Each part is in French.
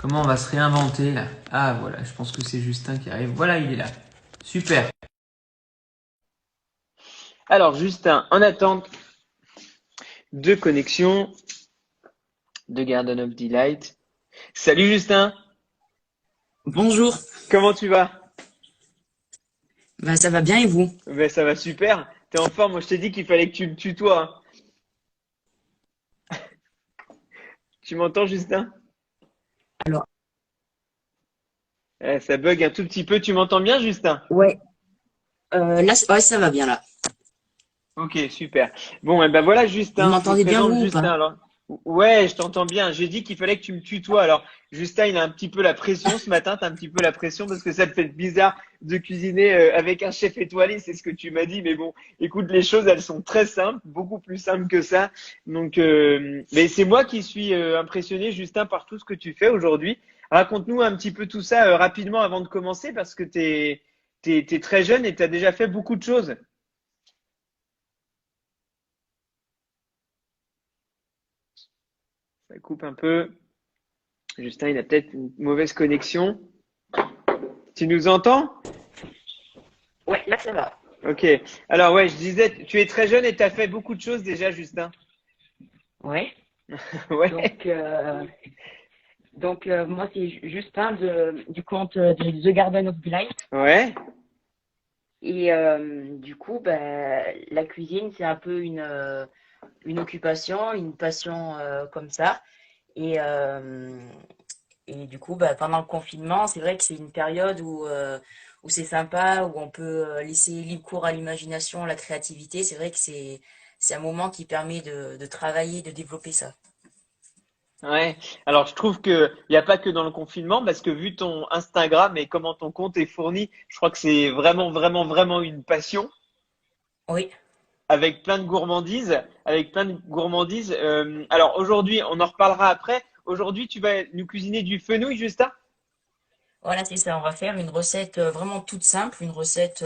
Comment on va se réinventer là? Ah voilà, je pense que c'est Justin qui arrive. Voilà, il est là. Super. Alors, Justin, en attente de connexion de Garden of Delight. Salut Justin, Bonjour, comment tu vas? bah, ça va bien et vous? Ben, ça va super. T'es en forme? Moi, je t'ai dit qu'il fallait que tu me tutoies, hein. Tu m'entends, Justin? Alors, Ça bug un tout petit peu. Tu m'entends bien, Justin? ouais, là, ouais, ça va bien là. Ok, super. Bon, et ben voilà, Vous Justin. Je me m'entendez bien présente, vous ou pas? Justin. Alors, ouais, je t'entends bien. J'ai dit qu'il fallait que tu me tutoies. Alors, Justin, il a un petit peu la pression ce matin. T'as un petit peu la pression parce que ça te fait bizarre de cuisiner avec un chef étoilé. C'est ce que tu m'as dit. Mais bon, écoute, les choses, elles sont très simples, beaucoup plus simples que ça. Donc, mais c'est moi qui suis impressionné, Justin, par tout ce que tu fais aujourd'hui. Raconte-nous un petit peu tout ça rapidement avant de commencer parce que t'es très jeune et t'as déjà fait beaucoup de choses. Ça coupe un peu. Justin, il a peut-être une mauvaise connexion. Tu nous entends? Ouais, là ça va. Ok. Alors ouais, je disais, tu es très jeune et tu as fait beaucoup de choses déjà, Justin. Ouais. Ouais. Donc, moi c'est Justin du compte de The Garden of Delight. Ouais. Et du coup, bah, la cuisine c'est un peu une occupation, une passion comme ça. Et, euh, et du coup, bah, pendant le confinement, c'est vrai que c'est une période où c'est sympa, où on peut laisser libre cours à l'imagination, à la créativité. C'est vrai que c'est un moment qui permet de travailler, de développer ça. Ouais. Alors je trouve que il n'y a pas que dans le confinement parce que vu ton Instagram et comment ton compte est fourni, je crois que c'est vraiment, vraiment, vraiment une passion Oui, avec plein de gourmandises, avec plein de gourmandises. Alors aujourd'hui, on en reparlera après. Aujourd'hui, tu vas nous cuisiner du fenouil, Justin? voilà, c'est ça. On va faire une recette vraiment toute simple, une recette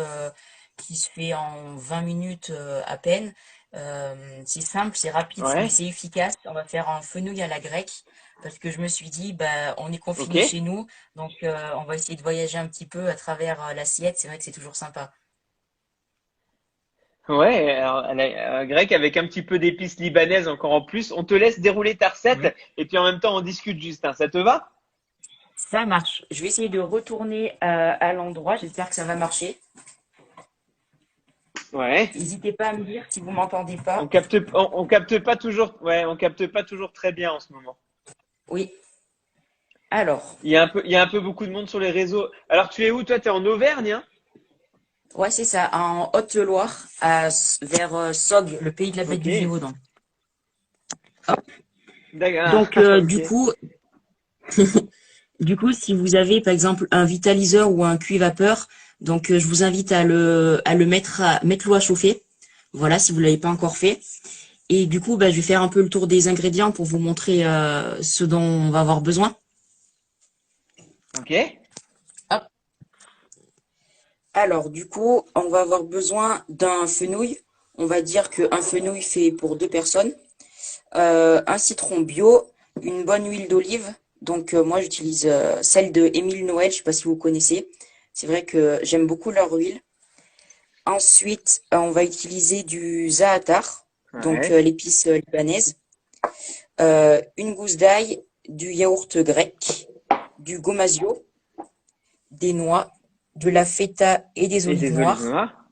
qui se fait en 20 minutes à peine. C'est simple, c'est rapide, mais Ouais. c'est efficace. On va faire un fenouil à la grecque parce que je me suis dit, bah, on est Ok. confiné chez nous, donc on va essayer de voyager un petit peu à travers l'assiette. C'est vrai que c'est toujours sympa. Ouais, alors, grec avec un petit peu d'épices libanaises encore en plus. On te laisse dérouler ta Oui. recette et puis en même temps on discute, Justin. Ça te va? Ça marche. Je vais essayer de retourner à l'endroit. J'espère que ça va marcher. Ouais. N'hésitez pas à me dire si vous m'entendez pas. On capte pas toujours. Ouais, on capte pas toujours très bien en ce moment. Oui. Alors, Il y a un peu beaucoup de monde sur les réseaux. Alors tu es où toi? T'es en Auvergne, hein? ouais, c'est ça. En Haute-Loire, vers Sogg, le pays de la bête Ok. du Gévaudan. Hop. D'accord. Donc, Ok. du coup, si vous avez par exemple un vitaliseur ou un cuit vapeur, donc je vous invite à le mettre l'eau à chauffer. Voilà, si vous l'avez pas encore fait. Et du coup, bah, je vais faire un peu le tour des ingrédients pour vous montrer ce dont on va avoir besoin. Ok. Hop. Alors, du coup, on va avoir besoin d'un fenouil. On va dire qu'un fenouil fait pour deux personnes. Un citron bio, une bonne huile d'olive. Donc, moi, j'utilise celle de Émile Noël. Je sais pas si vous connaissez. C'est vrai que j'aime beaucoup leur huile. Ensuite, on va utiliser du za'atar, donc Ouais. l'épice libanaise. Une gousse d'ail, du yaourt grec, du gomasio, des noix, de la feta et des Et olives des olives noires. noires.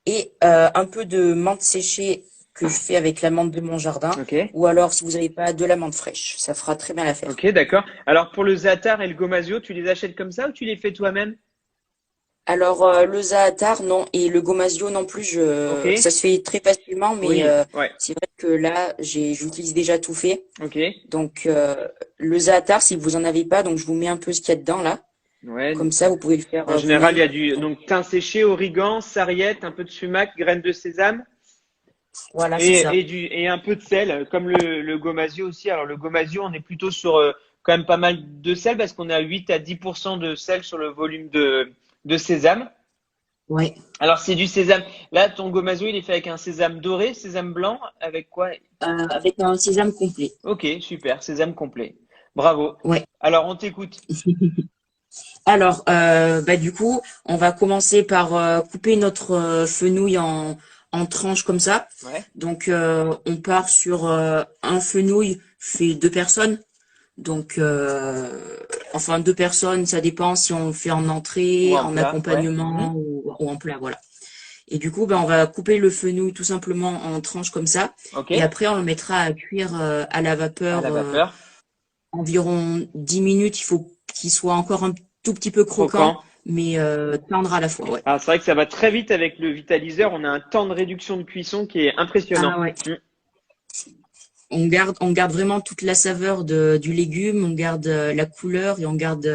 Et un peu de menthe séchée que je fais avec la menthe de mon jardin, Ok. ou alors si vous n'avez pas de la menthe fraîche, ça fera très bien l'affaire. Ok, d'accord. Alors pour le za'atar et le gomasio, tu les achètes comme ça ou tu les fais toi-même? Alors le za'atar non et le gomasio non plus, Ok. ça se fait très facilement, mais Oui. Ouais. c'est vrai que là j'utilise déjà tout fait. Ok. Donc le za'atar si vous en avez pas, donc je vous mets un peu ce qu'il y a dedans là, Ouais. comme ça vous pouvez le faire En général, il vous-même. y a du donc thym séché, origan, sarriette, un peu de sumac, graines de sésame Voilà c'est ça. et un peu de sel, comme le gomasio aussi. Alors le gomasio, on est plutôt sur quand même pas mal de sel parce qu'on est à 8 à 10% de sel sur le volume de sésame. Ouais. Alors c'est du sésame. Là, ton gomasio, il est fait avec un sésame doré, sésame blanc, avec quoi? Avec un sésame complet. Ok, super, sésame complet. Bravo. Ouais. Alors, on t'écoute. Alors, du coup, on va commencer par couper notre fenouil en tranches comme ça. Ouais. Donc, on part sur un fenouil fait deux personnes. Donc, enfin, deux personnes, ça dépend si on le fait en Ou entrée, en en plat, ouais. accompagnement ou en plat, voilà. Et du coup, on va couper le fenouil tout simplement en tranches comme ça. Ok. Et après, on le mettra à cuire à la À vapeur la vapeur. environ 10 minutes. Il faut qu'il soit encore un tout petit peu croquant, Croquant. mais tendre à la fois, ouais. Alors, c'est vrai que ça va très vite avec le vitaliseur. On a un temps de réduction de cuisson qui est impressionnant. Ah ouais. On garde vraiment toute la saveur du légume, on garde la couleur et on garde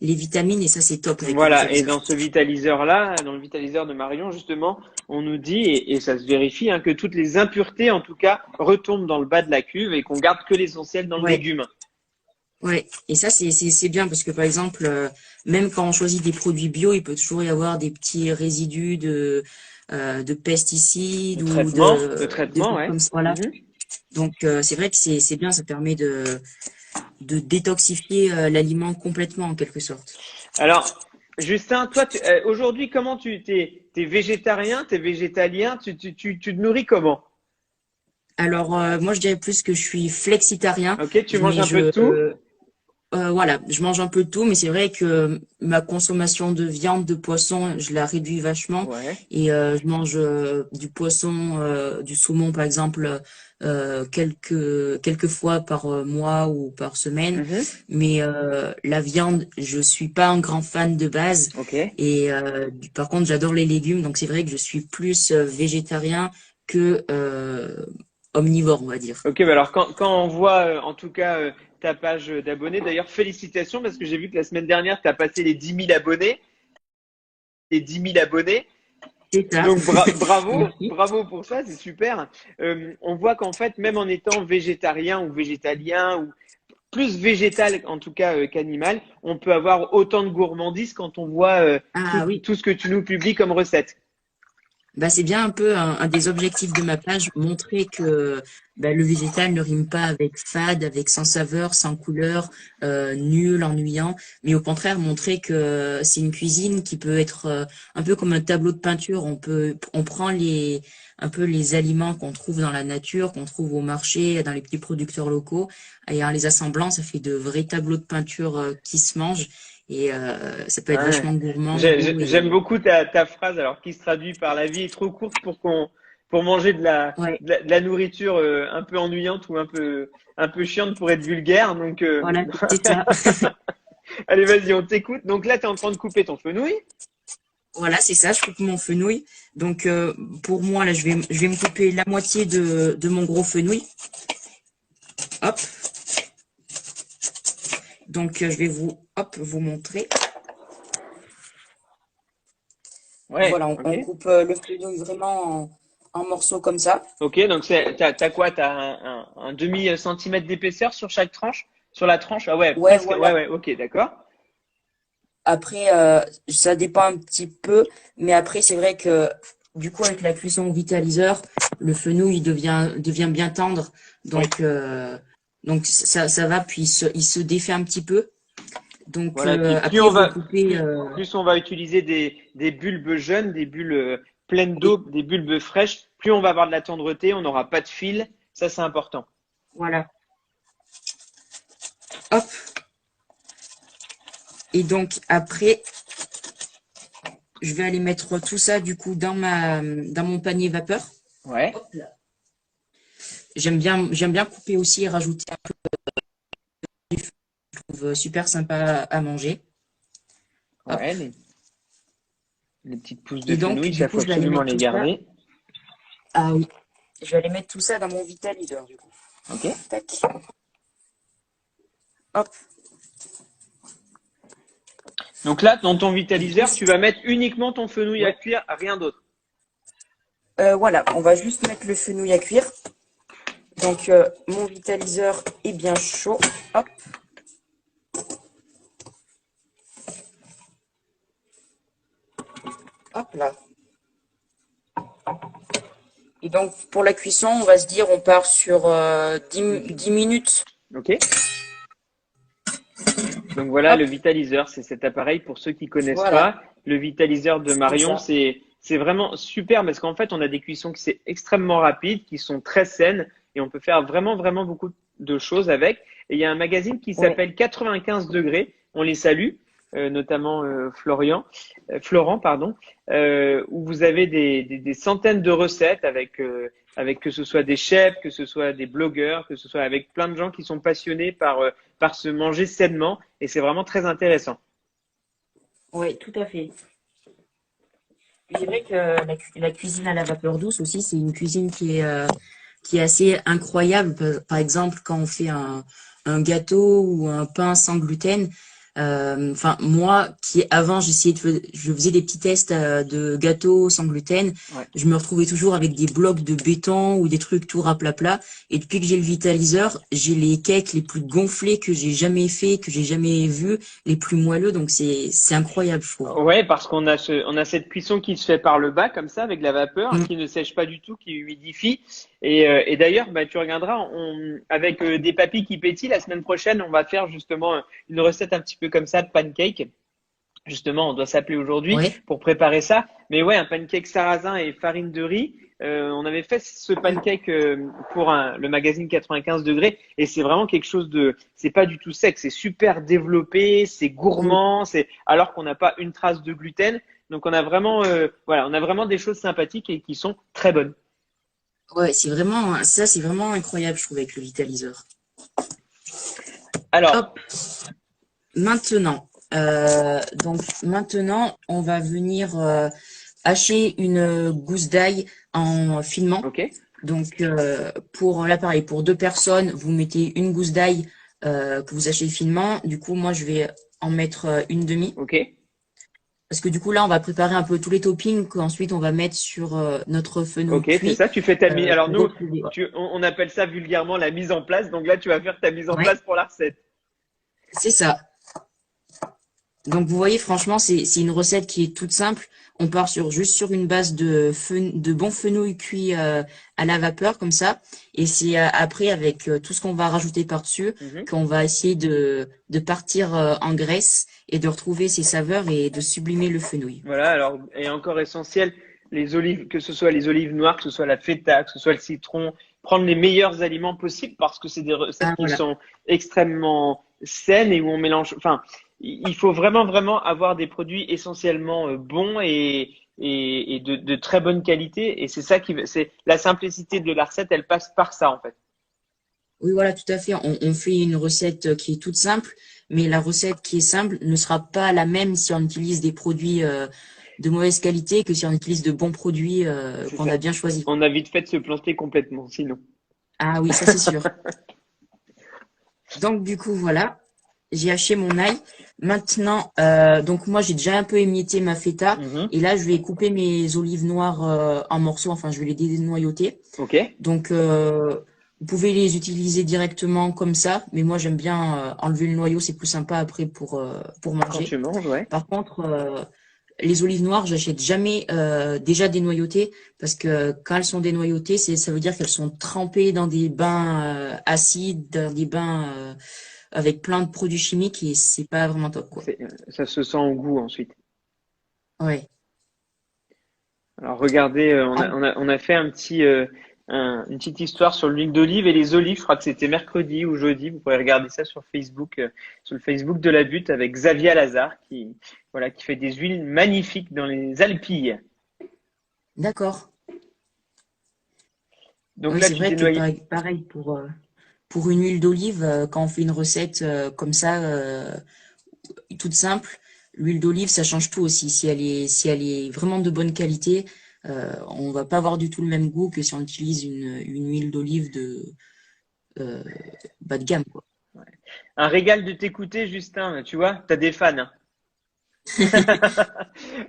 les vitamines et ça c'est top avec le Voilà, et vitaliseur. dans ce vitaliseur-là, dans le vitaliseur de Marion, justement, on nous dit, et ça se vérifie, hein, que toutes les impuretés, en tout cas, retombent dans le bas de la cuve et qu'on garde que l'essentiel dans le Ouais, légume. ouais. Et ça c'est bien parce que par exemple, même quand on choisit des produits bio, il peut toujours y avoir des petits résidus de pesticides ou De de traitement, choses ouais. comme ça. Voilà. Mhm. Donc c'est vrai que c'est bien, ça permet de détoxifier l'aliment complètement en quelque sorte. Alors, Justin, toi, aujourd'hui, comment t'es végétarien, t'es végétalien, tu te nourris comment? Alors moi je dirais plus que je suis flexitarien, Ok, tu manges mais un peu de tout? voilà, je mange un peu de tout, mais c'est vrai que ma consommation de viande, de poisson, je la réduis vachement. Ouais. Et je mange du poisson, du saumon par exemple, quelques fois par mois ou par semaine. Mhm. Mais la viande, je suis pas un grand fan de base. Ok. Et par contre, j'adore les légumes, donc c'est vrai que je suis plus végétarien que omnivore, on va dire. Ok, bah alors quand on voit en tout cas ta page d'abonnés, d'ailleurs félicitations parce que j'ai vu que la semaine dernière tu as passé les 10 000 abonnés, les 10 000 abonnés. C'est ça. Donc bravo, Merci. bravo pour ça, c'est super. On voit qu'en fait, même en étant végétarien ou végétalien ou plus végétal en tout cas qu'animal, on peut avoir autant de gourmandise quand on voit Ah oui. tout ce que tu nous publies comme recette. Bah, c'est bien un peu un des objectifs de ma page, montrer que le végétal ne rime pas avec fade, avec sans saveur, sans couleur, nul, ennuyant, mais au contraire montrer que c'est une cuisine qui peut être un peu comme un tableau de peinture. On prend un peu les aliments qu'on trouve dans la nature, qu'on trouve au marché, dans les petits producteurs locaux, et en les assemblant, ça fait de vrais tableaux de peinture qui se mangent, et ça peut être Ouais. vachement gourmand, beau J'aime et beaucoup ta phrase, alors qui se traduit par la vie est trop courte pour manger ouais, de la nourriture un peu ennuyante ou un peu chiante pour être vulgaire. Donc voilà, c'est ça. allez, vas-y, on t'écoute. Donc là, tu es en train de couper ton fenouil. Voilà, c'est ça, je coupe mon fenouil. Donc pour moi, là, je vais me couper la moitié de mon gros fenouil. Hop. Donc je vais vous montrer. Ouais, Voilà, ok. on coupe le fenouil vraiment en morceaux comme ça. Ok, donc t'as quoi? T'as un demi-centimètre d'épaisseur sur chaque tranche? Sur la tranche? Ah ouais, Ouais, presque. Ouais, voilà. ouais, ok, d'accord. Après, ça dépend un petit peu, mais après, c'est vrai que du coup, avec la cuisson au vitaliseur, le fenouil devient bien tendre. Oui. Donc ça va, puis il se défait un petit peu. Donc Voilà, et puis après, vous coupez. plus on va utiliser des bulbes jeunes, des bulbes pleines d'eau, des bulbes fraîches, plus on va avoir de la tendreté, on n'aura pas de fil. Ça, c'est important. Voilà. Hop. Et donc après, je vais aller mettre tout ça du coup dans mon panier vapeur. Ouais. Hop là. J'aime bien couper aussi et rajouter un peu de feu. Je trouve super sympa à manger. Hop. Ouais, les petites pousses de Et donc fenouil, du ça coup, faut je vais aller absolument mettre les tout ça. garder. Ah oui. Je vais aller mettre tout ça dans mon vitaliseur du coup. Ok. Tac. Hop. Donc là, dans ton Du coup, vitaliseur, tu vas mettre uniquement ton fenouil à ouais. cuire, rien d'autre. Voilà, on va juste mettre le fenouil à cuire. Donc mon vitaliseur est bien chaud. Hop. Hop là. Et donc, pour la cuisson, on va se dire, on part sur 10 minutes. Ok. Donc voilà, le Hop, vitaliseur, c'est cet appareil pour ceux qui connaissent voilà, pas. Le vitaliseur de c'est Marion, ça. c'est vraiment super parce qu'en fait, on a des cuissons qui sont extrêmement rapides, qui sont très saines et on peut faire vraiment, vraiment beaucoup de choses avec. Et il y a un magazine qui Ouais. s'appelle 95 degrés. On les salue, notamment Florent, pardon, où vous avez des centaines de recettes avec que ce soit des chefs, que ce soit des blogueurs, que ce soit avec plein de gens qui sont passionnés par se manger sainement et c'est vraiment très intéressant. Ouais, tout à fait. C'est vrai que la cuisine à la vapeur douce aussi, c'est une cuisine qui est assez incroyable. Par exemple, quand on fait un gâteau ou un pain sans gluten, enfin moi qui avant je faisais des petits tests de gâteaux sans gluten, Ouais. je me retrouvais toujours avec des blocs de béton ou des trucs tout raplapla. Et depuis que j'ai le vitaliseur, j'ai les cakes les plus gonflés que j'ai jamais fait, que j'ai jamais vu, les plus moelleux. Donc c'est incroyable, je trouve. Ouais, parce on a cette cuisson qui se fait par le bas comme ça avec la vapeur, Mm. qui ne sèche pas du tout, qui humidifie. Et d'ailleurs, bah, tu regarderas, avec des papilles qui pétillent, la semaine prochaine, on va faire justement une recette un petit peu comme ça de pancake. Justement, on doit s'appeler aujourd'hui Ouais. pour préparer ça. Mais ouais, un pancake sarrasin et farine de riz. On avait fait ce pancake pour le magazine 95 degrés et c'est vraiment quelque chose c'est pas du tout sec, c'est super développé, c'est Mm. gourmand, c'est alors qu'on n'a pas une trace de gluten. Donc on a vraiment, voilà, on a vraiment des choses sympathiques et qui sont très bonnes. Ouais, c'est vraiment incroyable, je trouve, avec le vitaliseur. Alors, Hop, maintenant, maintenant, on va venir hacher une gousse d'ail en finement. ok, Donc, pour l'appareil, pour deux personnes, vous mettez une gousse d'ail que vous hachez finement. Du coup, moi, je vais en mettre une demi. ok, Parce que du coup, là, on va préparer un peu tous les toppings qu'ensuite on va mettre sur notre fenouil ok, c'est cuit ça. Tu fais ta mise. Alors pour nous, retrouver. on appelle ça vulgairement la mise en place. Donc là, tu vas faire ta mise en Ouais, place pour la recette. c'est ça. Donc vous voyez, franchement, c'est une recette qui est toute simple. On part juste sur une base de bon fenouil cuit à la vapeur comme ça. Et c'est après avec tout ce qu'on va rajouter par-dessus Mhm. qu'on va essayer de partir en graisse et de retrouver ses saveurs et de sublimer le fenouil. Voilà, alors, et encore essentiel, les olives, que ce soit les olives noires, que ce soit la feta, que ce soit le citron, prendre les meilleurs aliments possibles parce que c'est des recettes Ah qui voilà. sont extrêmement saines et où on mélange, enfin, il faut vraiment, vraiment avoir des produits essentiellement bons et de très bonne qualité. Et c'est ça c'est la simplicité de la recette, elle passe par ça, en fait. Oui, voilà, tout à fait. On fait une recette qui est toute simple, mais la recette qui est simple ne sera pas la même si on utilise des produits de mauvaise qualité que si on utilise de bons produits C'est qu'on a ça. bien choisis. On a vite fait de se planter complètement, sinon. Ah oui, ça c'est sûr. Donc du coup, voilà, j'ai haché mon ail. Maintenant, donc moi j'ai déjà un peu émietté ma feta Mhm. et là je vais couper mes olives noires en morceaux, enfin je vais les dénoyauter. Ok. Donc vous pouvez les utiliser directement comme ça, mais moi j'aime bien enlever le noyau, c'est plus sympa après pour Quand tu manger. manges, ouais. Par contre, les olives noires, j'achète jamais déjà dénoyautées parce que quand elles sont dénoyautées, ça veut dire qu'elles sont trempées dans des bains acides, dans des bains avec plein de produits chimiques et c'est pas vraiment top quoi. Ça se sent au goût ensuite. Ouais. Alors regardez, on a fait une petite histoire sur l'huile d'olive et les olives. Je crois que c'était mercredi ou jeudi. Vous pourrez regarder ça sur Facebook, sur le Facebook de la Butte avec Xavier Lazare voilà, qui fait des huiles magnifiques dans les Alpilles. D'accord. Donc Oui, là, c'est tu vrai que dénoyais. pareil pour une huile d'olive, quand on fait une recette comme ça, toute simple, l'huile d'olive, ça change tout aussi. Si elle est vraiment de bonne qualité, on va pas avoir du tout le même goût que si on utilise une huile d'olive euh, bas de gamme, quoi. Un régal de t'écouter, Justin. Tu vois, t'as des fans, hein.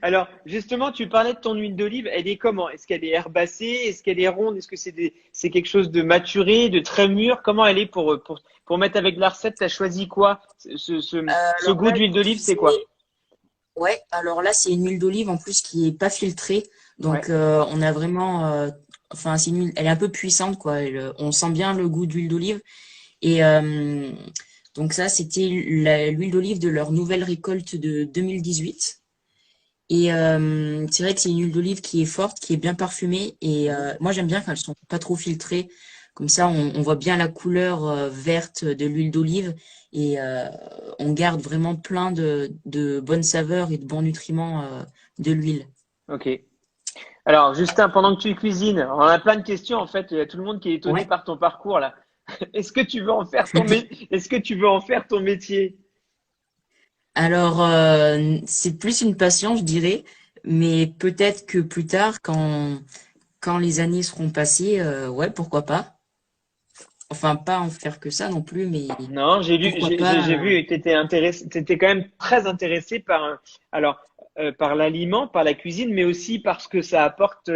Alors, justement, tu parlais de ton huile d'olive. Elle est comment? Est-ce qu'elle est herbacée? Est-ce qu'elle est ronde? Est-ce que c'est quelque chose de maturé, de très mûr? Comment elle est pour mettre avec la recette? T'as choisi quoi? Ce Alors goût là, d'huile d'olive, c'est quoi? ouais, alors là, c'est une huile d'olive en plus qui est pas filtrée. Ouais. Donc, on a vraiment, enfin, c'est une huile, elle est un peu puissante, quoi. On sent bien le goût d'huile d'olive. Et Donc ça, c'était l'huile d'olive de leur nouvelle récolte de 2018. Et c'est vrai que c'est une huile d'olive qui est forte, qui est bien parfumée. Et moi, j'aime bien quand elles sont pas trop filtrées. Comme ça, on voit bien la couleur verte de l'huile d'olive. Et on garde vraiment plein de bonnes saveurs et de bons nutriments de l'huile. Ok. Alors, Justin, pendant que tu cuisines, on a plein de questions en fait. Il y a tout le monde qui est étonné Ouais. par ton parcours là. Est-ce que tu veux en faire Est-ce que tu veux en faire ton métier? Alors, c'est plus une passion, je dirais. Mais peut-être que plus tard, quand les années seront passées, ouais, pourquoi pas. Enfin, pas en faire que ça non plus, mais Non, j'ai lu, pourquoi pas. j'ai vu que tu étais intéressé, t'étais quand même très intéressé par, alors, par l'aliment, par la cuisine, mais aussi par ce que ça apporte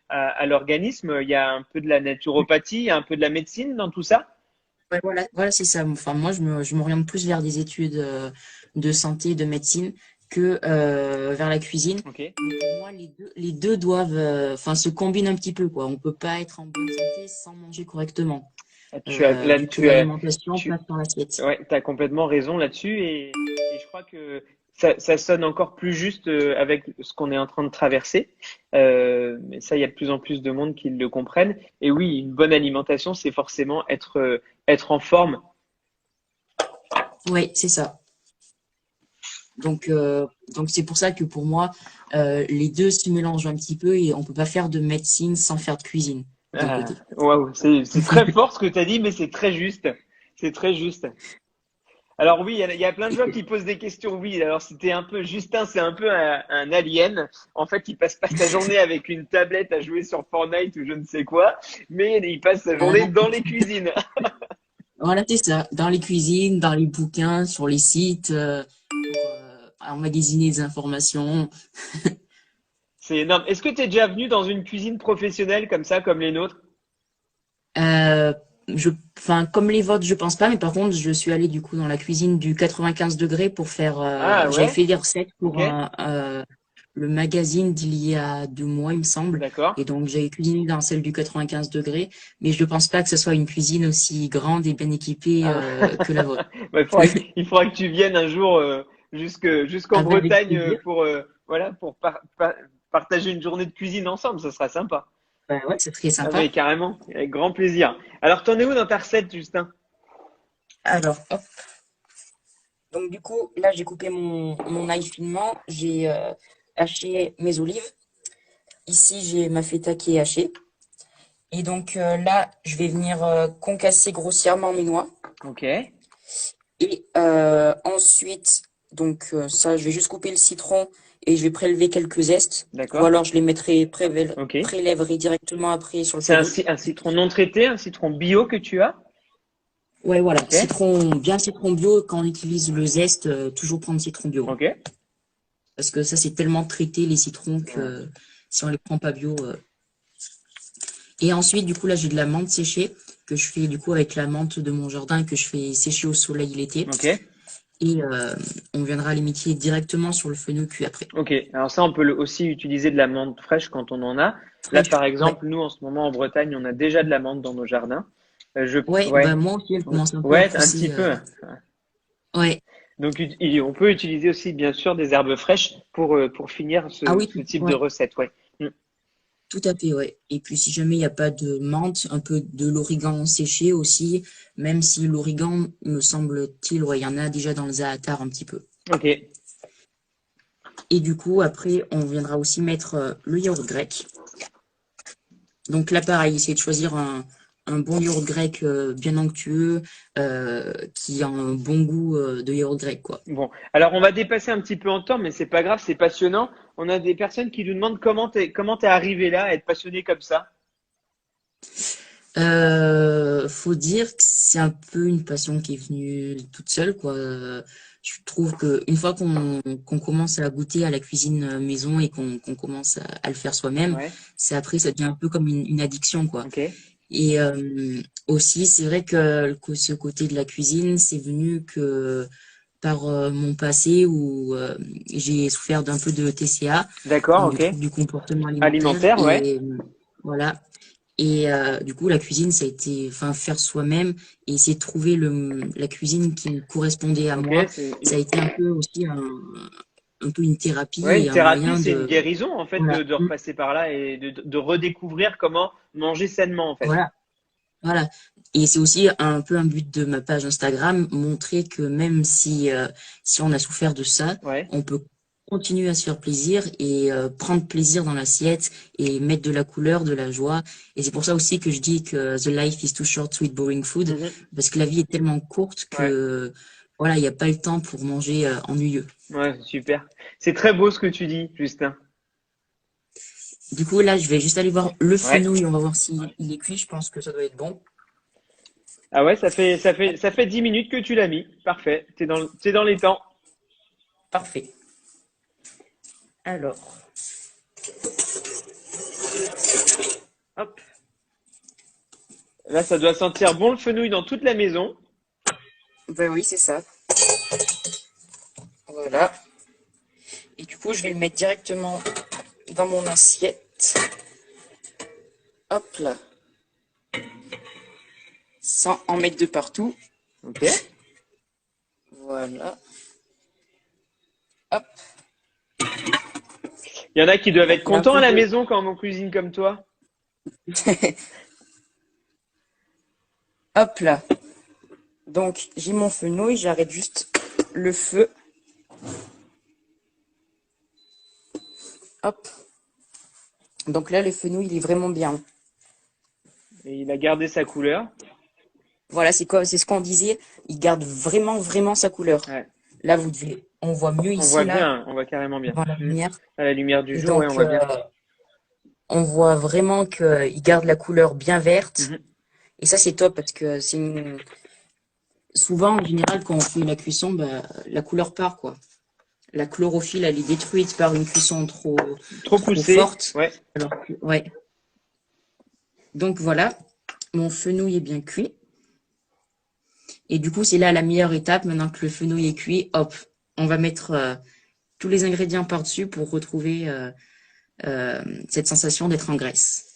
à l'organisme. Il y a un peu de la naturopathie, il y a un peu de la médecine dans tout ça. Ouais, voilà, c'est ça. Enfin, moi, je m'oriente plus vers des études de santé, de médecine, que vers la cuisine. Ok. Mais pour moi, les deux doivent, enfin, se combinent un petit peu, quoi. On peut pas être en bonne santé sans manger correctement, Là, vu que l'alimentation passe par l'assiette. ouais, t'as complètement raison là-dessus et je crois que ça sonne encore plus juste avec ce qu'on est en train de traverser. Mais ça, il y a de plus en plus de monde qui le comprennent. Et oui, une bonne alimentation, c'est forcément être en forme. Ouais, c'est ça. Donc c'est pour ça que pour moi, les deux se mélangent un petit peu et on peut pas faire de médecine sans faire de cuisine, d'un Ah, côté. waouh, c'est très fort ce que tu as dit, mais c'est très juste. C'est très juste. Alors oui, il y a plein de gens qui posent des questions. Oui, alors c'était un peu, Justin, c'est un peu un alien. En fait, il passe pas sa journée avec une tablette à jouer sur Fortnite ou je ne sais quoi, mais il passe sa journée Non. dans les cuisines. Voilà, c'est ça. Dans les cuisines, dans les bouquins, sur les sites, pour emmagasiner des informations. C'est énorme. Est-ce que tu es déjà venu dans une cuisine professionnelle comme ça, comme les nôtres? Euh, enfin, comme les vôtres, je pense pas, mais par contre, je suis allée du coup dans la cuisine du 95 degrés pour faire. Ah J'avais ouais, fait des recettes ok, pour le magazine d'il y a 2 mois, il me semble. d'accord. Et donc, j'avais cuisiné dans celle du 95 degrés, mais je pense pas que ce soit une cuisine aussi grande et bien équipée Ah. que la vôtre. Bah, il faudra que tu viennes un jour jusqu'en Ah ben, avec Bretagne plaisir. pour voilà pour partager une journée de cuisine ensemble, ça sera sympa. Ben ouais, c'est très Ah sympa. mais carrément, avec grand plaisir. Alors t'en es où dans ta recette, Justin? Alors, hop. Donc du coup, là, j'ai coupé mon ail finement, j'ai haché mes olives. Ici, j'ai ma feta qui est hachée. Et donc là, je vais venir concasser grossièrement mes noix. Ok, Et ensuite, donc ça, je vais juste couper le citron et je vais prélever quelques zestes. Ou d'accord. alors je les mettrai, Ok. prélèverai directement après sur le C'est feu d'olive. un citron non traité, un citron bio que tu as? Ouais, voilà. Ok, Bien citron bio, quand on utilise le zeste, toujours prendre citron bio. ok. Parce que ça, c'est tellement traité, les citrons, Ouais. que si on les prend pas bio. Et ensuite, du coup, là, j'ai de la menthe séchée que je fais du coup avec la menthe de mon jardin que je fais sécher au soleil l'été. Ok, Et on viendra les métier directement sur le fenouil cuit après. ok. Alors ça, on peut aussi utiliser de la menthe fraîche quand on en a. Là, Fraîche, par ouais. exemple, nous en ce moment en Bretagne, on a déjà de la menthe dans nos jardins. Ouais, bah Ouais, moi aussi, elle commence un peu à ouais, un petit pousser. peu. Ouais. Donc, on peut utiliser aussi, bien sûr, des herbes fraîches pour finir Ah oui, ce type de ouais, recette. Ouais. Mm. tout à fait, ouais. Et puis si jamais il n'y a pas de menthe, un peu de l'origan séché aussi, même si l'origan, me semble-t-il, ouais, il y en a déjà dans le zaatar un petit peu. Ok, Et du coup, après, on viendra aussi mettre le yaourt grec. Donc là, pareil, essayer de choisir un bon yaourt grec bien onctueux, qui a un bon goût de yaourt grec, quoi. bon. Alors, on va dépasser un petit peu en temps, mais c'est pas grave, c'est passionnant. On a des personnes qui nous demandent comment t'es arrivé là, à être passionné comme ça. Faut dire que c'est un peu une passion qui est venue toute seule, quoi. Je trouve que une fois qu'on commence à goûter à la cuisine maison et qu'on commence à le faire soi-même, Ouais. c'est après ça devient un peu comme une addiction, quoi. Ok. Et aussi, c'est vrai que ce côté de la cuisine, c'est venu que par mon passé où j'ai souffert d'un peu de TCA, D'accord. donc du Ok. trouble du comportement alimentaire. Alimentaire. Ouais. Et voilà. Et du coup, la cuisine, ça a été, enfin, faire soi-même et essayer de trouver la cuisine qui me correspondait à Ok, moi. c'est Ça a été un peu aussi un peu une ouais, thérapie une et un thérapie, moyen c'est une de, guérison en fait voilà, de repasser par là et de redécouvrir comment manger sainement en fait. voilà, voilà. Et c'est aussi un peu un but de ma page Instagram, montrer que même si on a souffert de ça, Ouais. on peut continuer à se faire plaisir et prendre plaisir dans l'assiette et mettre de la couleur, de la joie. Et c'est pour ça aussi que je dis que the life is too short to eat boring food, Mhm. parce que la vie est tellement courte Ouais. que voilà, il n'y a pas le temps pour manger ennuyeux. Ouais, super. C'est très beau ce que tu dis, Justin. Du coup, là, je vais juste aller voir le Ouais. fenouil, on va voir s'il est cuit. Je pense que ça doit être bon. Ah ouais, ça fait 10 minutes que tu l'as mis. Parfait. T'es dans les temps. Parfait. Alors, hop. Là, ça doit sentir bon le fenouil dans toute la maison. Ben oui, c'est ça. Voilà. Et du coup, je vais le mettre directement dans mon assiette. Hop là. Sans en mettre de partout. Ok. Voilà. Hop. Il y en a qui doivent être Il y a un contents peu à la de... maison quand on cuisine comme toi. Hop là. Donc, j'ai mon fenouil. J'arrête juste le feu. Hop. Donc là, le fenouil, il est vraiment bien. Et il a gardé sa couleur. Voilà, c'est ce qu'on disait. Il garde vraiment, vraiment sa couleur. Ouais. Là, on voit mieux On ici, voit là, bien, on voit carrément bien. dans la Mm. lumière. À la lumière du Et jour, ouais, on donc, voit bien. on voit vraiment qu'il garde la couleur bien verte. Mhm. Et ça, c'est top parce que souvent, en général, quand on fait la cuisson, bah, la couleur part, quoi. La chlorophylle, elle est détruite par une cuisson Trop trop poussé. forte. Ouais. Ouais. Donc voilà, mon fenouil est bien cuit. Et du coup, c'est là la meilleure étape. Maintenant que le fenouil est cuit, hop, on va mettre tous les ingrédients par-dessus pour retrouver cette sensation d'être en graisse.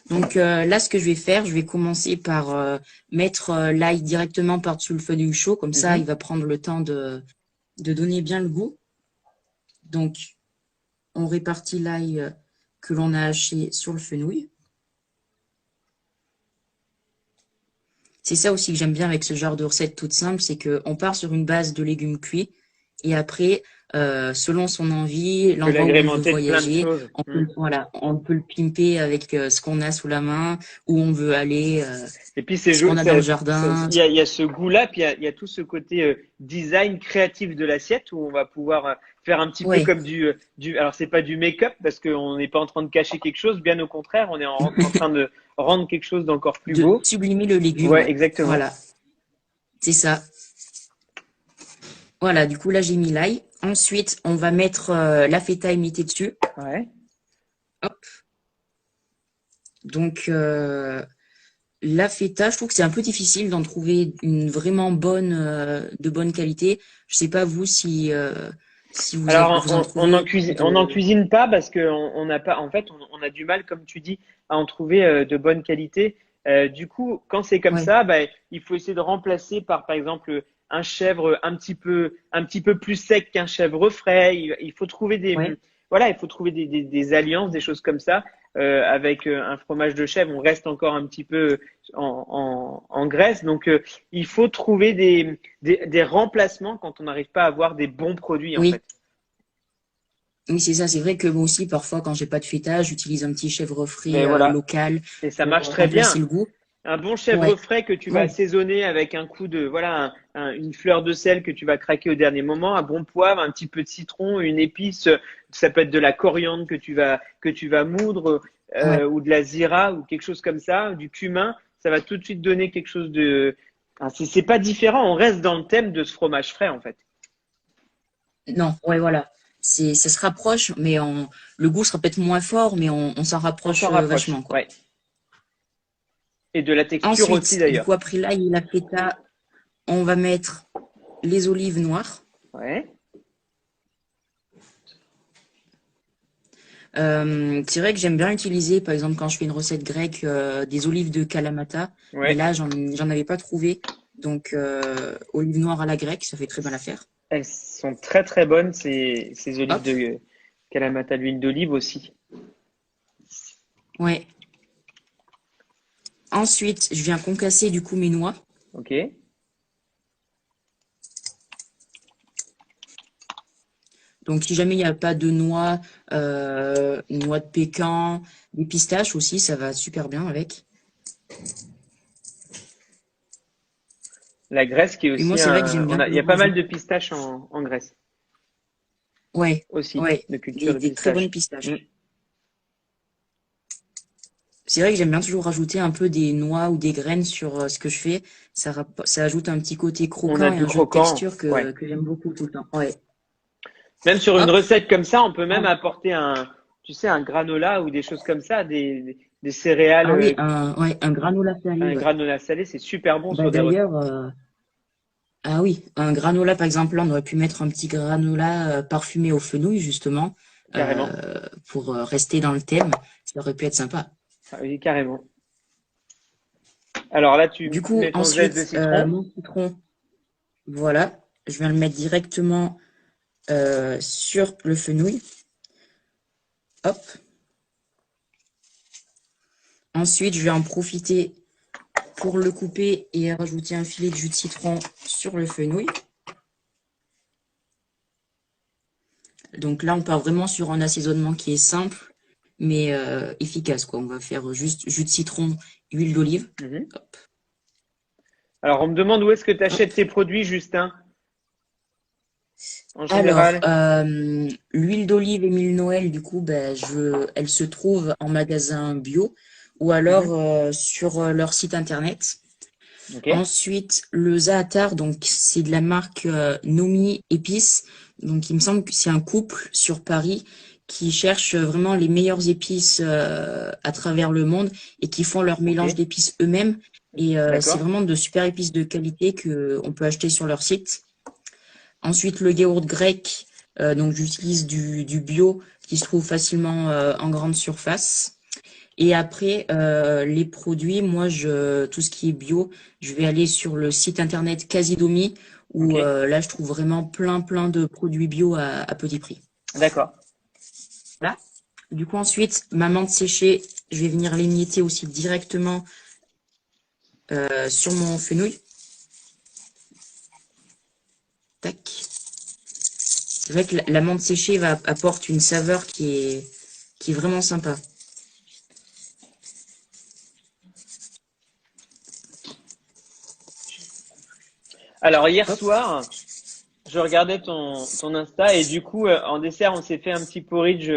Donc là, ce que je vais faire, je vais commencer par mettre l'ail directement par-dessus le fenouil chaud. Comme ça, il Mhm. va prendre le temps de donner bien le goût. Donc, on répartit l'ail que l'on a haché sur le fenouil. C'est ça aussi que j'aime bien avec ce genre de recette toute simple, c'est qu'on part sur une base de légumes cuits et après, selon son envie, Tu peux l'endroit où on veut l'agrémenter de plein de voyager, choses. Mm. voilà, on peut le pimper avec ce qu'on a sous la main, où on veut aller, Et puis ce qu'on a dans le jardin. il y a ce goût-là, puis il y a tout ce côté design créatif de l'assiette où on va pouvoir faire un petit peu Ouais, comme alors c'est pas du make-up parce qu'on n'est pas en train de cacher quelque chose, bien au contraire, on est en train de rendre quelque chose d'encore plus de beau. sublimer le légume, Ouais, ouais. exactement. Voilà, c'est ça. Voilà, du coup là j'ai mis l'ail. Ensuite, on va mettre la feta émiettée dessus. Ouais. Hop. Donc la feta, je trouve que c'est un peu difficile d'en trouver une vraiment bonne, de bonne qualité. Je sais pas vous si Alors, vous en trouvez on en de. cuisine pas parce que on n'a pas, en fait, on a du mal, comme tu dis, à en trouver de bonne qualité. Du coup, quand c'est comme Ouais, ça, bah, il faut essayer de remplacer par exemple, un chèvre un petit peu plus sec qu'un chèvre frais. Il faut trouver ouais. voilà, il faut trouver des alliances, des choses comme ça. Avec un fromage de chèvre, on reste encore un petit peu en graisse. Donc, il faut trouver des remplacements quand on n'arrive pas à avoir des bons produits, en Oui, fait. oui, c'est ça. C'est vrai que moi aussi, parfois, quand j'ai pas de feta, j'utilise un petit chèvre frais Mais voilà. local Et ça marche pour très remplacer bien. le goût. Un bon chèvre Ouais, frais que tu vas ouais, assaisonner avec un coup de, voilà, une fleur de sel que tu vas craquer au dernier moment, un bon poivre, un petit peu de citron, une épice, ça peut être de la coriandre que tu vas moudre, ouais. ou de la zira ou quelque chose comme ça, du cumin. Ça va tout de suite donner quelque chose de, c'est pas différent. On reste dans le thème de ce fromage frais, en fait. Non, ouais, voilà. Ça se rapproche, mais le goût sera peut-être moins fort, mais on s'en On rapproche s'en rapproche. vachement, quoi. Ouais. Et de la texture aussi, Ensuite, du d'ailleurs. coup, après l'ail et la feta, on va mettre les olives noires. Ouais. C'est vrai que j'aime bien utiliser, par exemple, quand je fais une recette grecque, des olives de Kalamata. Mais Ouais. là, j'en avais pas trouvé. Donc, olives noires à la grecque, ça fait très bien l'affaire. Elles sont très très bonnes, ces olives Hop, de Kalamata, l'huile d'olive aussi. ouais. Ensuite, je viens concasser du coup mes noix. Ok. Donc, si jamais il n'y a pas de noix, noix de pécan, des pistaches aussi, ça va super bien avec. La Grèce qui est Puis moi, aussi c'est vrai que j'aime on bien a, il y a toujours pas mal rajouter. de pistaches en Grèce Ouais, aussi, ouais, de culture de des très bonnes pistaches. Mm. pistaches. C'est vrai que j'aime bien toujours rajouter un peu des noix ou des graines sur ce que je fais. Ça ajoute un petit côté On a croquant et du un jeu de croquant, texture ouais. que j'aime beaucoup tout le temps. Ouais. Même sur une Hop. recette comme ça, on peut même En- apporter tu sais, un granola ou des choses comme ça, des céréales, Ah oui, ouais, un granola salé, un ouais. granola salé, c'est super bon Bah sur des recettes. d'ailleurs, ah oui, un granola par exemple, là, on aurait pu mettre un petit granola parfumé aux fenouil justement Carrément. pour rester dans le thème. Ça aurait pu être sympa. Ah oui, carrément. Alors là, Du tu coup, mets ton zeste de ensuite, citron. mon citron, voilà, je viens le mettre directement sur le fenouil. Hop. Ensuite, je vais en profiter pour le couper et rajouter un filet de jus de citron sur le fenouil. Donc là, on part vraiment sur un assaisonnement qui est simple, mais efficace, quoi. On va faire juste jus de citron, huile d'olive. Mhm. Hop, Alors, on me demande où est-ce que tu achètes hop. tes produits, Justin, en Alors, général. l'huile d'olive Émile Noël, du coup, ben, elle se trouve en magasin bio ou alors Mhm. sur leur site internet. Ok, Ensuite, le za'atar, donc c'est de la marque Nomi Épices. Donc, il me semble que c'est un couple sur Paris qui cherche vraiment les meilleures épices à travers le monde et qui font leur ok, mélange d'épices eux-mêmes. Et c'est d'accord. vraiment de super épices de qualité que on peut acheter sur leur site. Ensuite, le yaourt grec, donc j'utilise du bio qui se trouve facilement en grande surface. Et après, les produits, moi, tout ce qui est bio, je vais aller sur le site internet Casidomi Ok, où là, je trouve vraiment plein de produits bio à petit prix. d'accord. Voilà. Du coup, ensuite, ma menthe séchée, je vais venir l'émietter aussi directement sur mon fenouil. Tac. C'est vrai que la menthe séchée apporte une saveur qui est vraiment sympa. Alors, hier Hop. soir, je regardais ton Insta et du coup, en dessert, on s'est fait un petit porridge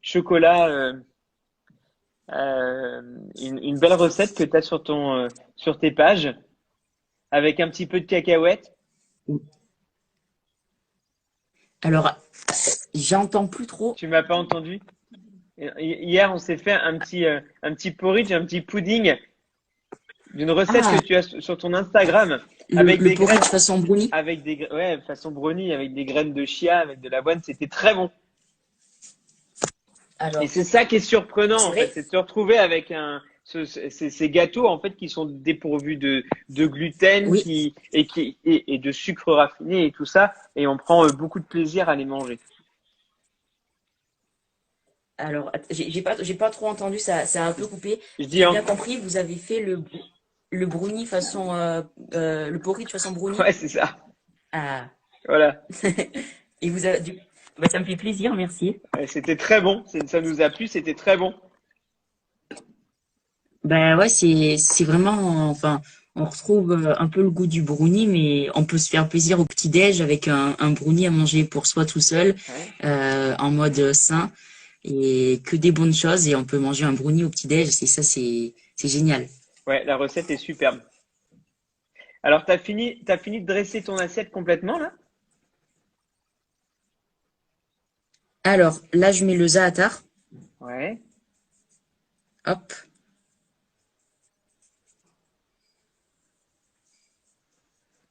chocolat, une belle recette que tu as sur tes pages avec un petit peu de cacahuètes. Alors, j'entends plus trop. Tu m'as pas entendu? Hier, on s'est fait un petit porridge, un petit pudding d'une recette que Ah, tu as sur ton Instagram le, avec le des porridge graines, façon brownie. ouais, façon brownie, avec des graines de chia, avec de l'avoine. C'était très bon. Et Alors, c'est ça qui est surprenant, c'est en fait, vrai. c'est de se retrouver avec ces gâteaux, en fait, qui sont dépourvus de gluten, Oui. et de sucre raffiné et tout ça. Et on prend beaucoup de plaisir à les manger. Alors, j'ai pas trop entendu, ça a un peu coupé. Je Si dis, j'ai bien compris, vous avez fait le brownie façon, le porridge façon brownie. ouais, c'est ça. Ah. Voilà. Et bah, ça me fait plaisir, merci. Ouais, c'était très bon. Ça nous a plu, c'était très bon. Ben ouais, c'est vraiment, enfin, on retrouve un peu le goût du brownie, mais on peut se faire plaisir au petit-déj avec un brownie à manger pour soi tout seul, Ouais. en mode sain, et que des bonnes choses, et on peut manger un brownie au petit-déj, c'est génial. Ouais, la recette est superbe. Alors, t'as fini de dresser ton assiette complètement, là? Alors, là, je mets le za'atar, Ouais. hop,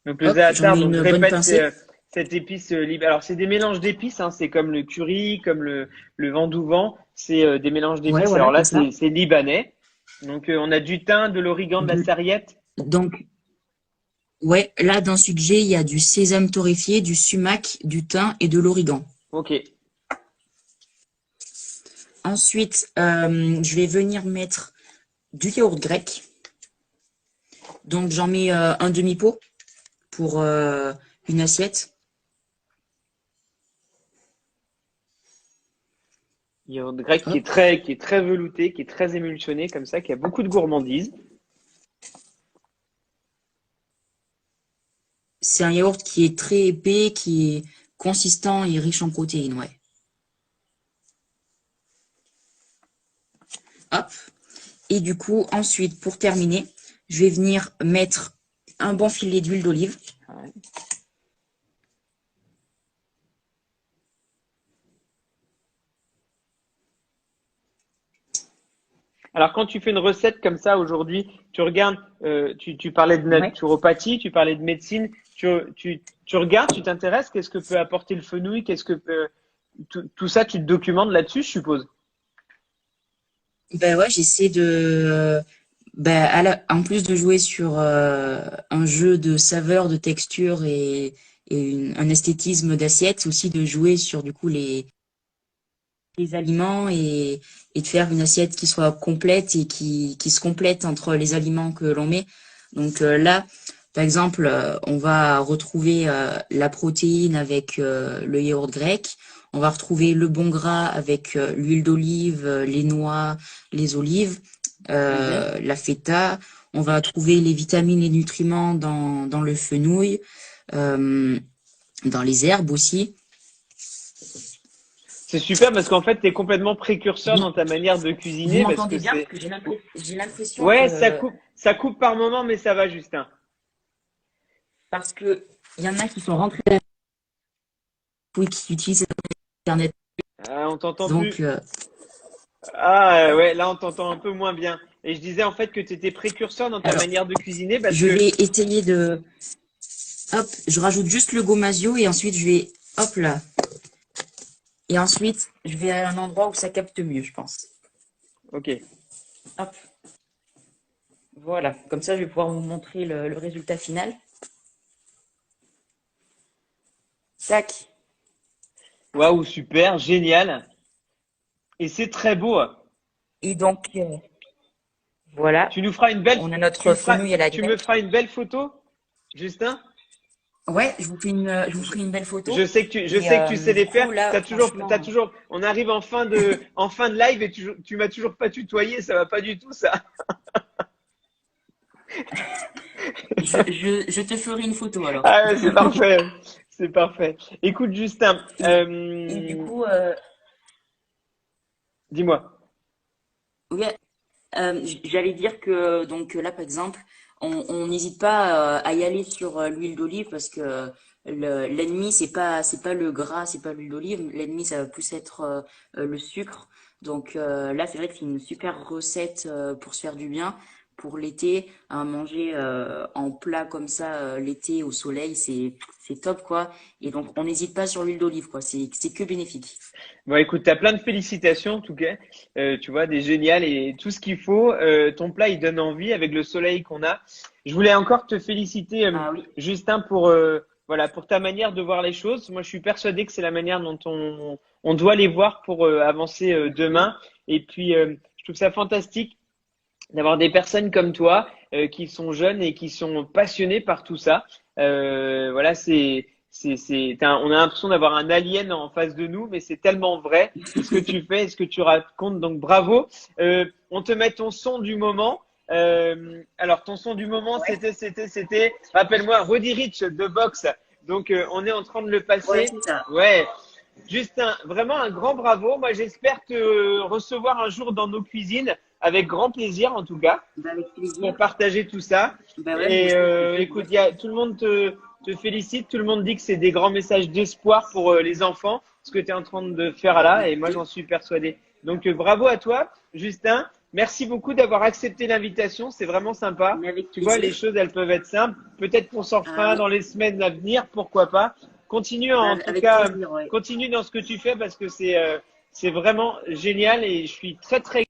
Donc, le hop, j'en za'atar, mets donc je une bonne répète, pincée. cette épice libre. Alors, c'est des mélanges d'épices, hein, c'est comme le curry, comme le vendouvant, c'est des mélanges Ouais, d'épices. voilà, Alors là, c'est ça. c'est libanais. Donc, on a du thym, de l'origan, de la Du- sarriette. Donc, ouais, là, dans ce que j'ai, il y a du sésame torréfié, du sumac, du thym et de l'origan. Ok. Ensuite, je vais venir mettre du yaourt grec. Donc, j'en mets un demi-pot pour une assiette. Yaourt grec Hop. qui est très velouté, qui est très émulsionné, comme ça, qui a beaucoup de gourmandise. C'est un yaourt qui est très épais, qui est consistant et riche en protéines, ouais. Hop. Et du coup, ensuite, pour terminer, je vais venir mettre un bon filet d'huile d'olive. Ouais. Alors, quand tu fais une recette comme ça aujourd'hui, tu regardes, tu parlais de Ouais. naturopathie, tu parlais de médecine, tu regardes, tu t'intéresses, qu'est-ce que peut apporter le fenouil, qu'est-ce que peut, tout ça, tu te documentes là-dessus, je suppose. Ben ouais, j'essaie de, ben en plus de jouer sur un jeu de saveurs, de texture et un esthétisme d'assiette, aussi de jouer sur du coup les aliments et de faire une assiette qui soit complète et qui se complète entre les aliments que l'on met. Donc là, par exemple, on va retrouver la protéine avec le yaourt grec. On va retrouver le bon gras avec l'huile d'olive, les noix, les olives, Mhm. la feta. On va trouver les vitamines et nutriments dans le fenouil, euh, dans les herbes aussi. C'est super parce qu'en fait, tu es complètement précurseur Vous, dans ta manière de vous cuisiner parce que m'entendez bien? Parce c'est, que j'ai l'impression ouais, que ça coupe par moment, mais ça va, Justin. parce que il y en a qui sont rentrés oui, qui utilisent Internet. On t'entend Donc, plus. Ah, ouais, là, on t'entend un peu moins bien. Et je disais en fait que tu étais précurseur dans ta alors, manière de cuisiner parce je que, vais essayer de... Hop, je rajoute juste le gomasio et ensuite je vais... Hop là. Et ensuite, je vais à un endroit où ça capte mieux, je pense. ok. Hop, voilà. Comme ça, je vais pouvoir vous montrer le résultat final. Tac. Waouh, super, génial. Et c'est très beau. Et donc, voilà. Tu nous feras une belle, On a notre fenouil à la tu me grecque. feras une belle photo, Justin? Ouais, je vous Je, ferai une belle je photo. sais que je Et sais que tu sais du les coup, faire. là, T'as franchement, toujours, on arrive en fin de live et tu m'as toujours pas tutoyé, ça va pas du tout, ça. je te ferai une photo alors. Ah ouais, c'est parfait. C'est parfait. Écoute, Justin, Et du coup, dis-moi. ouais, j'allais dire que donc là par exemple, on n'hésite pas à y aller sur l'huile d'olive parce que l'ennemi c'est pas le gras, c'est pas l'huile d'olive, l'ennemi ça va plus être le sucre. Donc là c'est vrai que c'est une super recette pour se faire du bien pour l'été, à manger en plat comme ça l'été au soleil, c'est top quoi. Et donc on n'hésite pas sur l'huile d'olive quoi, c'est que bénéfique. Bon, écoute, t'as plein de félicitations en tout cas. Tu vois, des géniales et tout ce qu'il faut. Ton plat, il donne envie avec le soleil qu'on a. Je voulais encore te féliciter, Ah oui. Justin, pour voilà, pour ta manière de voir les choses. Moi, je suis persuadé que c'est la manière dont on doit les voir pour avancer demain. Et puis, je trouve ça fantastique d'avoir des personnes comme toi qui sont jeunes et qui sont passionnées par tout ça. Voilà, on a l'impression d'avoir un alien en face de nous, mais c'est tellement vrai ce que tu fais et ce que tu racontes. Donc bravo. On te met ton son du moment. Alors ton son du moment, Ouais, c'était. Rappelle-moi, Roddy Rich de Box. Donc on est en train de le ouais, passer. c'est ça. Ouais. Justin, vraiment un grand bravo. Moi, j'espère te recevoir un jour dans nos cuisines, avec grand plaisir en tout cas, Bah, avec pour plaisir. partager tout ça. Bah ouais, moi Et aussi, avec écoute, plaisir. tout le monde te félicite, tout le monde dit que c'est des grands messages d'espoir pour les enfants, ce que tu es en train de faire là, et moi Merci. j'en suis persuadé. Donc bravo à toi, Justin. Merci beaucoup d'avoir accepté l'invitation, c'est vraiment sympa. Mais avec Tu vois, les plaisir. choses, elles peuvent être simples. Peut-être qu'on s'en Ah refera un oui. dans les semaines à venir, pourquoi pas. Continue en tout Avec cas, plaisir, ouais. continue dans ce que tu fais parce que c'est vraiment génial et je suis très très